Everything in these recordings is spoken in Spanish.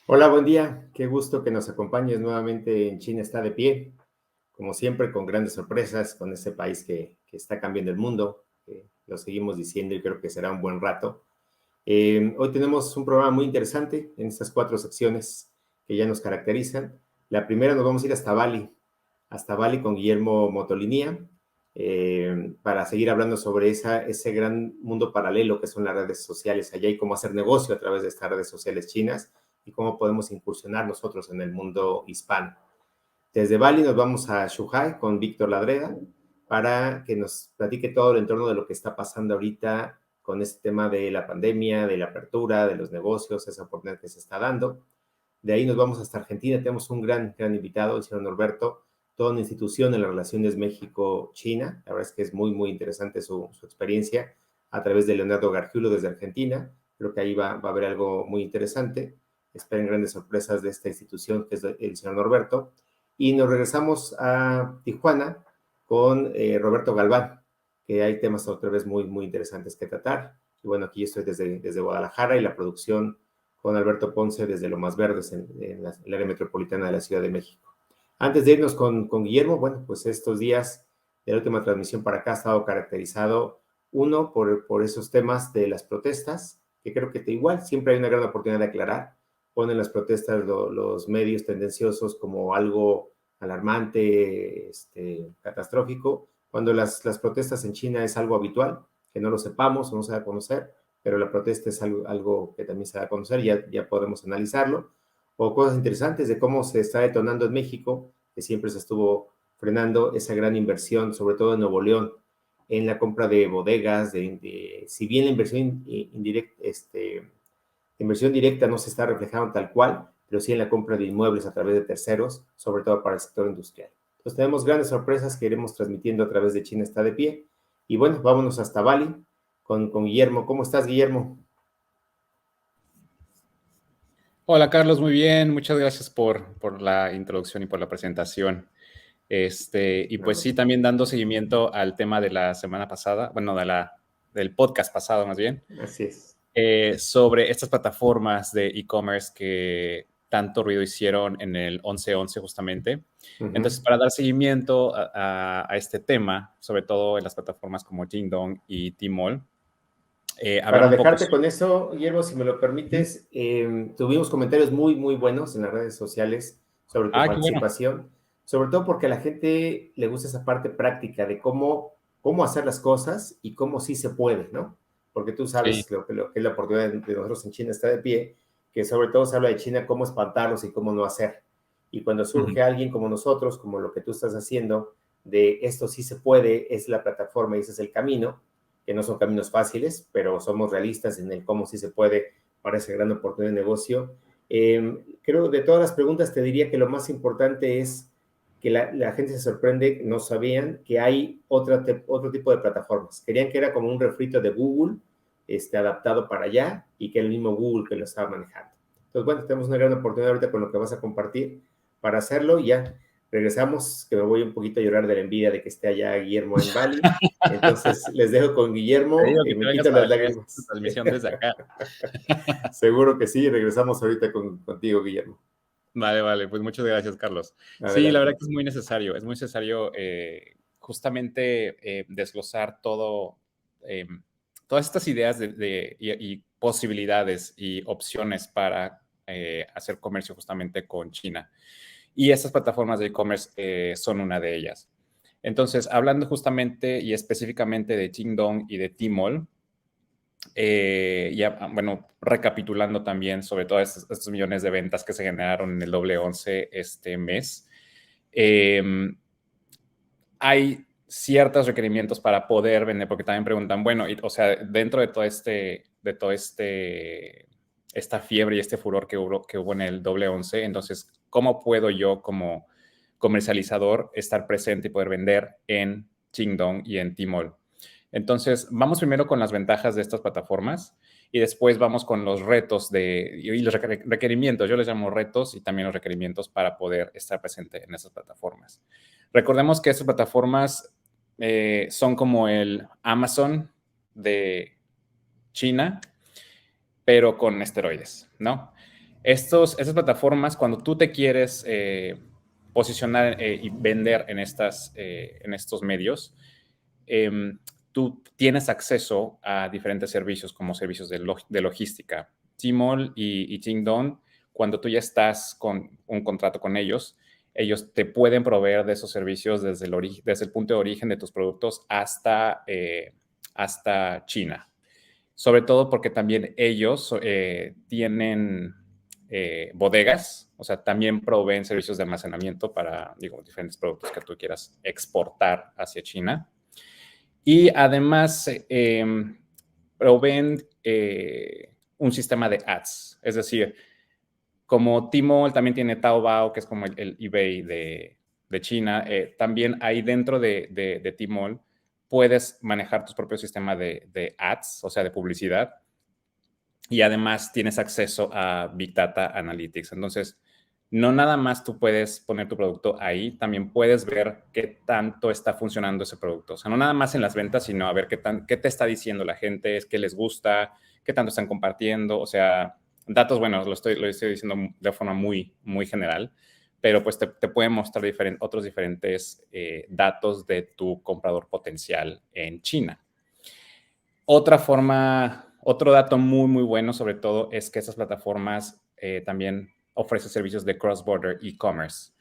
Hola, buen día. Qué gusto que nos acompañes nuevamente en China está de pie, como siempre, con grandes sorpresas, con este país que está cambiando el mundo. Lo seguimos diciendo y creo que será un buen rato. Hoy tenemos un programa muy interesante en estas cuatro secciones que ya nos caracterizan. La primera nos vamos a ir hasta Bali con Guillermo Motolinía, para seguir hablando sobre ese gran mundo paralelo que son las redes sociales allá y cómo hacer negocio a través de estas redes sociales chinas y cómo podemos incursionar nosotros en el mundo hispano. Desde Bali nos vamos a Shuhai con Víctor Ladreda para que nos platique todo el entorno de lo que está pasando ahorita con este tema de la pandemia, de la apertura, de los negocios, esa oportunidad que se está dando. De ahí nos vamos hasta Argentina. Tenemos un gran invitado, el señor Norberto, toda una institución en las relaciones México-China. La verdad es que es muy interesante su experiencia a través de Leonardo Gargiulo desde Argentina. Creo que ahí va a haber algo muy interesante. Esperen grandes sorpresas de esta institución que es el señor Norberto. Y nos regresamos a Tijuana con Roberto Galván, que hay temas otra vez muy interesantes que tratar. Y bueno, aquí estoy desde Guadalajara y la producción con Alberto Ponce desde Lomas Verdes, en el área metropolitana de la Ciudad de México. Antes de irnos con Guillermo, bueno, pues estos días de la última transmisión para acá ha estado caracterizado, uno, por esos temas de las protestas, que creo que igual siempre hay una gran oportunidad de aclarar. Ponen las protestas los medios tendenciosos como algo alarmante, catastrófico, cuando las protestas en China es algo habitual, que no lo sepamos o no se da a conocer, pero la protesta es algo que también se da a conocer, ya podemos analizarlo, o cosas interesantes de cómo se está detonando en México, que siempre se estuvo frenando esa gran inversión, sobre todo en Nuevo León, en la compra de bodegas, si bien la inversión indirecta, inversión directa no se está reflejando tal cual, pero sí en la compra de inmuebles a través de terceros, sobre todo para el sector industrial. Entonces tenemos grandes sorpresas que iremos transmitiendo a través de China está de pie. Y bueno, vámonos hasta Bali con Guillermo. ¿Cómo estás, Guillermo? Hola Carlos, muy bien, muchas gracias por la introducción y por la presentación. Y No, pues no. sí, también dando seguimiento al tema de la semana pasada, bueno, del podcast pasado más bien, Así es. sobre estas plataformas de e-commerce que tanto ruido hicieron en el 11/11 justamente. Uh Entonces, -huh. para dar seguimiento a este tema, sobre todo en las plataformas como Jingdong y Tmall, hablar Para un poco dejarte sobre... con eso, Guillermo, si me lo Ujú. permites, tuvimos comentarios muy buenos en las redes sociales sobre tu Ah, qué bueno. participación, sobre todo porque a la gente le gusta esa parte práctica de cómo hacer las cosas y cómo sí se puede, ¿no? Porque tú Sí. sabes lo que es la oportunidad de nosotros en China está de pie, que sobre todo se habla de China, cómo espantarlos y cómo no hacer. Y cuando Ujú. surge alguien como nosotros, como lo que tú estás haciendo, de esto sí se puede, es la plataforma y ese es el camino, que no son caminos fáciles, pero somos realistas en el cómo sí se puede para esa gran oportunidad de negocio. Creo de todas las preguntas te diría que lo más importante es que la gente se sorprende, no sabían que hay otro tipo de plataformas. Querían que era como un refrito de Google, adaptado para allá y que era el mismo Google que lo estaba manejando. Entonces, bueno, tenemos una gran oportunidad ahorita con lo que vas a compartir para hacerlo y ya regresamos, que me voy un poquito a llorar de la envidia de que esté allá Guillermo en Bali. Entonces, les dejo con Te Guillermo, digo que te me vengas quito para las acá, es tu lágrimas. transmisión desde acá. Seguro que sí, regresamos ahorita contigo, Guillermo. Vale, vale, pues muchas gracias, Carlos. Sí, la verdad Adelante. que es muy necesario justamente desglosar eh, todas estas ideas y posibilidades y opciones para hacer comercio justamente con China. Y estas plataformas de e-commerce son una de ellas. Entonces, hablando justamente y específicamente de Jingdong y de Tmall, ya, bueno, recapitulando también sobre todos estos millones de ventas que se generaron en el doble 11 este mes, eh, hay ciertos requerimientos para poder vender, porque también preguntan, bueno, o sea, dentro de esta fiebre y este furor que hubo en el doble 11, entonces, ¿cómo puedo yo como comercializador estar presente y poder vender en Jingdong y en Tmall? Entonces, vamos primero con las ventajas de estas plataformas y después vamos con los retos y los requerimientos. Yo les llamo retos y también los requerimientos para poder estar presente en esas plataformas. Recordemos que estas plataformas son como el Amazon de China, pero con esteroides, ¿no? Estas plataformas, cuando tú te quieres posicionar y vender en estos medios, tú tienes acceso a diferentes servicios, como servicios de logística. Tmall y Jingdong, cuando tú ya estás con un contrato con ellos te pueden proveer de esos servicios desde el punto de origen de tus productos hasta China. Sobre todo porque también ellos tienen bodegas, o sea, también proveen servicios de almacenamiento para, diferentes productos que tú quieras exportar hacia China. Y además proveen un sistema de ads, es decir, como Tmall también tiene Taobao, que es como el eBay de China, también ahí dentro de Tmall puedes manejar tu propio sistema de ads, o sea, de publicidad, y además tienes acceso a Big Data Analytics. Entonces, no nada más tú puedes poner tu producto ahí, también puedes ver qué tanto está funcionando ese producto. O sea, no nada más en las ventas, sino a ver qué te está diciendo la gente, qué les gusta, qué tanto están compartiendo. O sea, datos, bueno, lo estoy diciendo de forma muy, muy general, pero pues te pueden mostrar otros diferentes datos de tu comprador potencial en China. Otro dato muy, muy bueno sobre todo es que esas plataformas también ofrecen servicios de cross-border e-commerce.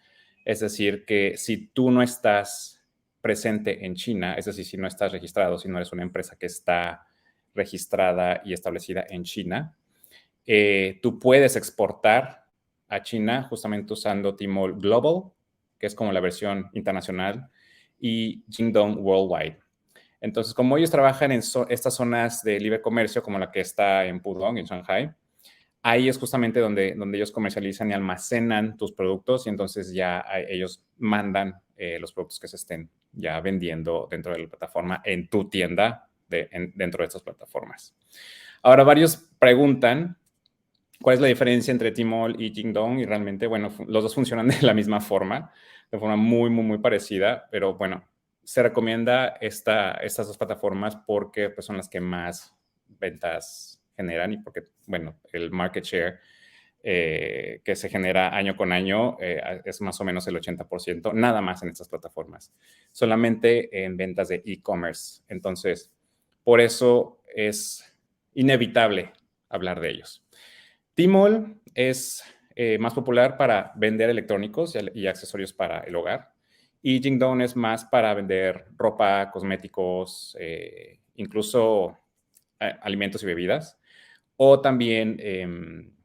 Es decir, que si tú no estás presente en China, es decir, si no estás registrado, si no eres una empresa que está registrada y establecida en China, tú puedes exportar a China justamente usando Tmall Global, que es como la versión internacional, y Jingdong Worldwide. Entonces, como ellos trabajan en estas zonas de libre comercio, como la que está en Pudong, en Shanghai, ahí es justamente donde ellos comercializan y almacenan tus productos y entonces ya ellos mandan los productos que se estén ya vendiendo dentro de la plataforma en tu tienda dentro de estas plataformas. Ahora, varios preguntan cuál es la diferencia entre Tmall y Jingdong y realmente, bueno, los dos funcionan de la misma forma, de forma muy, muy, muy parecida, pero bueno, se recomienda estas dos plataformas porque pues, son las que más ventas generan y porque, bueno, el market share que se genera año con año es más o menos el 80%, nada más en estas plataformas, solamente en ventas de e-commerce. Entonces, por eso es inevitable hablar de ellos. Tmall es más popular para vender electrónicos y accesorios para el hogar. Y Jingdong es más para vender ropa, cosméticos, incluso alimentos y bebidas, o también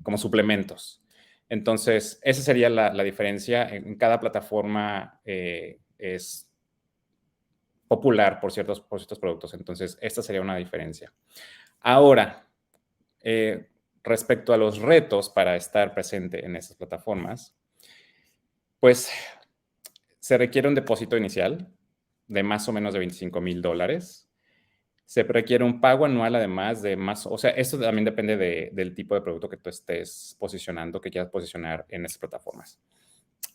como suplementos. Entonces, esa sería la diferencia. En cada plataforma es popular por ciertos productos. Entonces, esta sería una diferencia. Ahora, respecto a los retos para estar presente en estas plataformas, pues se requiere un depósito inicial de más o menos de $25,000. Se requiere un pago anual además de más, o sea, esto también depende del tipo de producto que tú estés posicionando, que quieras posicionar en estas plataformas.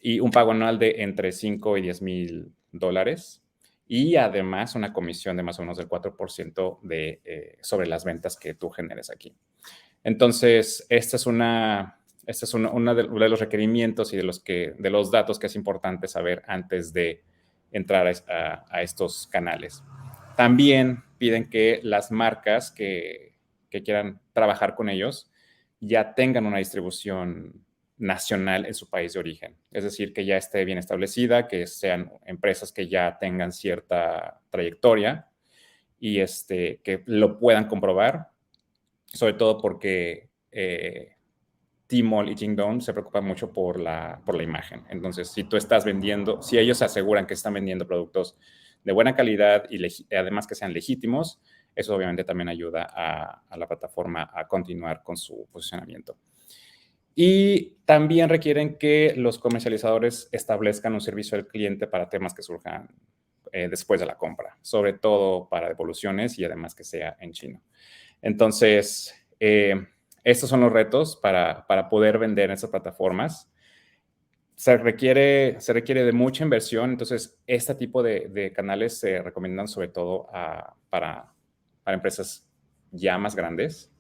Y un pago anual de entre $5,000 y $10,000. Y además una comisión de más o menos del 4% sobre las ventas que tú generes aquí. Entonces, este es uno de los requerimientos y de los datos que es importante saber antes de entrar a estos canales. También piden que las marcas que quieran trabajar con ellos ya tengan una distribución nacional en su país de origen. Es decir, que ya esté bien establecida, que sean empresas que ya tengan cierta trayectoria y que lo puedan comprobar, sobre todo porque Tmall y Jingdong se preocupan mucho por la imagen. Entonces, si tú estás vendiendo, si ellos se aseguran que están vendiendo productos de buena calidad y además que sean legítimos, eso obviamente también ayuda a la plataforma a continuar con su posicionamiento. Y también requieren que los comercializadores establezcan un servicio al cliente para temas que surjan después de la compra, sobre todo para devoluciones y además que sea en chino. Entonces, estos son los retos para poder vender en estas plataformas. Se requiere de mucha inversión, entonces este tipo de canales se recomiendan sobre todo para empresas ya más grandes,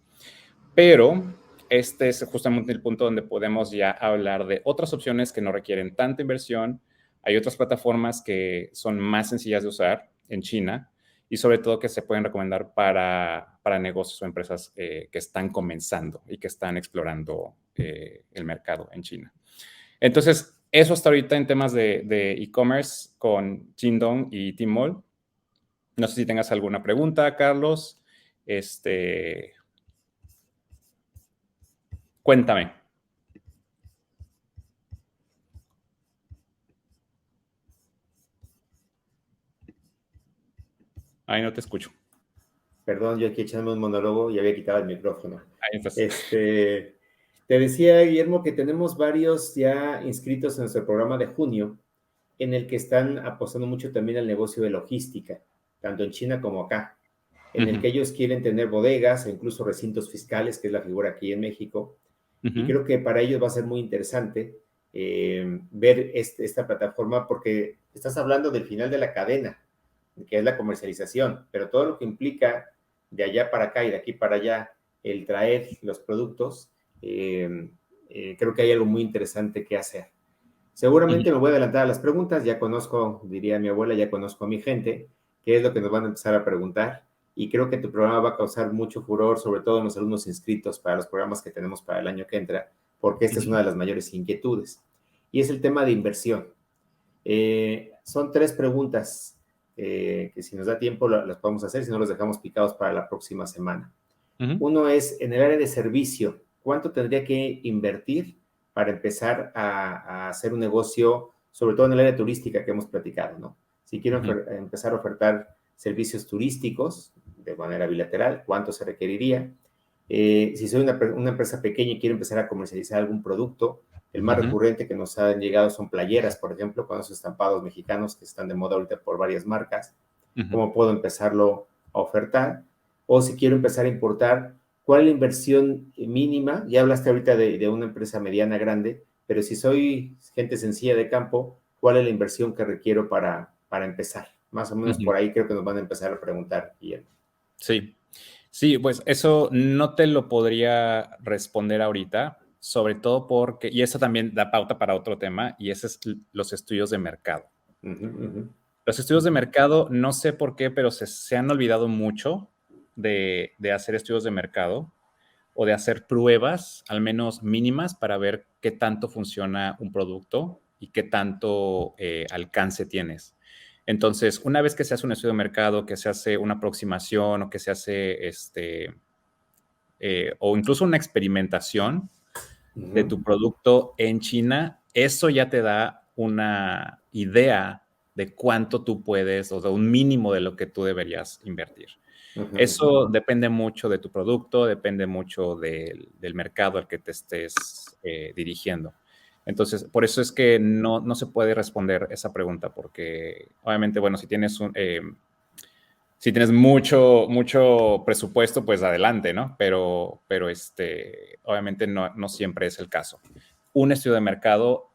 pero este es justamente el punto donde podemos ya hablar de otras opciones que no requieren tanta inversión. Hay otras plataformas que son más sencillas de usar en China y sobre todo que se pueden recomendar para negocios o empresas que están comenzando y que están explorando el mercado en China. Entonces, eso hasta ahorita en temas de e-commerce con Jingdong y Tmall. No sé si tengas alguna pregunta, Carlos. Cuéntame. Ahí no te escucho. Perdón, yo aquí echando un monólogo y había quitado el micrófono. Ahí estás. Te decía, Guillermo, que tenemos varios ya inscritos en nuestro programa de junio, en el que están apostando mucho también al negocio de logística, tanto en China como acá, en el que ellos quieren tener bodegas e incluso recintos fiscales, que es la figura aquí en México, y creo que para ellos va a ser muy interesante ver esta plataforma, porque estás hablando del final de la cadena, que es la comercialización, pero todo lo que implica de allá para acá y de aquí para allá, el traer los productos, creo que hay algo muy interesante que hacer. Seguramente me voy a adelantar a las preguntas, ya conozco, diría mi abuela, ya conozco a mi gente, qué es lo que nos van a empezar a preguntar, y creo que tu programa va a causar mucho furor, sobre todo en los alumnos inscritos para los programas que tenemos para el año que entra, porque esta es una de las mayores inquietudes, y es el tema de inversión. Son 3 preguntas que si nos da tiempo las podemos hacer, si no los dejamos picados para la próxima semana. Uno es, en el área de servicio, ¿cuánto tendría que invertir para empezar a hacer un negocio, sobre todo en el área turística que hemos platicado, ¿no? Si quiero empezar a ofertar servicios turísticos de manera bilateral, ¿cuánto se requeriría? Si soy una empresa pequeña y quiero empezar a comercializar algún producto, el más recurrente que nos han llegado son playeras, por ejemplo, con esos estampados mexicanos que están de moda ahorita por varias marcas. ¿Cómo puedo empezarlo a ofertar? O si quiero empezar a importar, ¿cuál es la inversión mínima? Ya hablaste ahorita de una empresa mediana grande, pero si soy gente sencilla de campo, ¿cuál es la inversión que requiero para empezar? Más o menos por ahí creo que nos van a empezar a preguntar, Guillermo. Sí. Sí, pues eso no te lo podría responder ahorita, sobre todo porque, y eso también da pauta para otro tema, y ese es los estudios de mercado. Los estudios de mercado, no sé por qué, pero se han olvidado mucho de hacer estudios de mercado o de hacer pruebas, al menos mínimas, para ver qué tanto funciona un producto y qué tanto alcance tienes. Entonces, una vez que se hace un estudio de mercado, que se hace una aproximación o que se hace o incluso una experimentación de tu producto en China, eso ya te da una idea de cuánto tú puedes, o de un mínimo de lo que tú deberías invertir. Eso depende mucho de tu producto, depende mucho del mercado al que te estés dirigiendo. Entonces, por eso es que no se puede responder esa pregunta, porque obviamente, bueno, si tienes mucho presupuesto, pues adelante, ¿no? Pero obviamente no siempre es el caso. Un estudio de mercado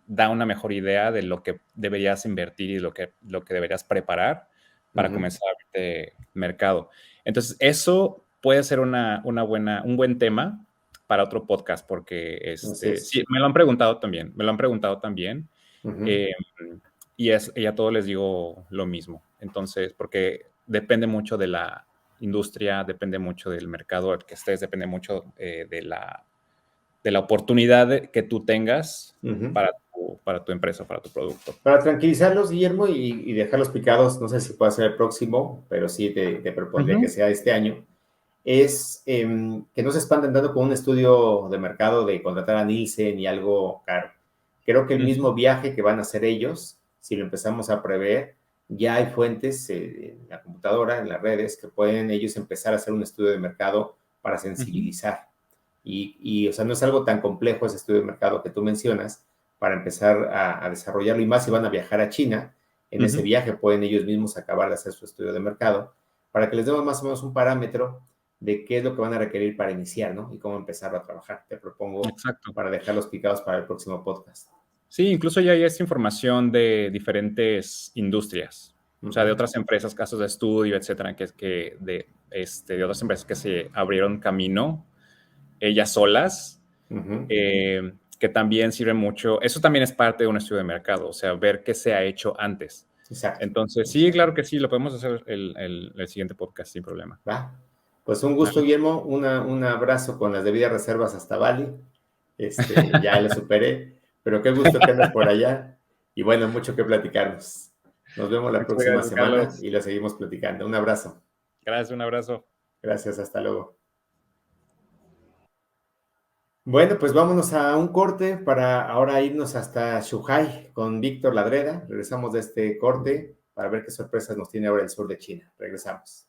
da una mejor idea de lo que deberías invertir y lo que deberías preparar para comenzar a mercado. Entonces, eso puede ser un buen tema para otro podcast, porque sí, me lo han preguntado también, y a todos les digo lo mismo. Entonces, porque depende mucho de la industria, depende mucho del mercado al que estés, depende mucho de la oportunidad que tú tengas para tu empresa, para tu producto. Para tranquilizarlos, Guillermo, y dejarlos picados, no sé si puede ser el próximo, pero sí te propondría que sea este año, es que no se espanten dando con un estudio de mercado de contratar a Nielsen y algo caro. Creo que el mismo viaje que van a hacer ellos, si lo empezamos a prever, ya hay fuentes en la computadora, en las redes, que pueden ellos empezar a hacer un estudio de mercado para sensibilizar. Y, o sea, no es algo tan complejo ese estudio de mercado que tú mencionas para empezar a desarrollarlo, y más si van a viajar a China. En ese viaje pueden ellos mismos acabar de hacer su estudio de mercado para que les demos más o menos un parámetro de qué es lo que van a requerir para iniciar, ¿no? Y cómo empezar a trabajar. Te propongo para dejarlos picados para el próximo podcast. Sí, incluso ya hay esta información de diferentes industrias, o sea, de otras empresas, casos de estudio, etcétera, de otras empresas que se abrieron camino ellas solas, Ujú. que también sirve mucho. Eso también es parte de un estudio de mercado, o sea, ver qué se ha hecho antes. Exacto. Entonces, sí, claro que sí, lo podemos hacer el siguiente podcast sin problema. ¿Va? Pues un Ah, gusto, Guillermo. Un abrazo con las debidas reservas hasta Bali. Ya lo superé, pero qué gusto que andas por allá. Y bueno, mucho que platicarnos. Nos vemos la muchas próxima gracias, semana Carlos. y lo seguimos platicando. Un abrazo. Gracias, un abrazo. Gracias, hasta luego. Bueno, pues vámonos a un corte para ahora irnos hasta Shanghái con Víctor Ladreda. Regresamos de este corte para ver qué sorpresas nos tiene ahora el sur de China. Regresamos.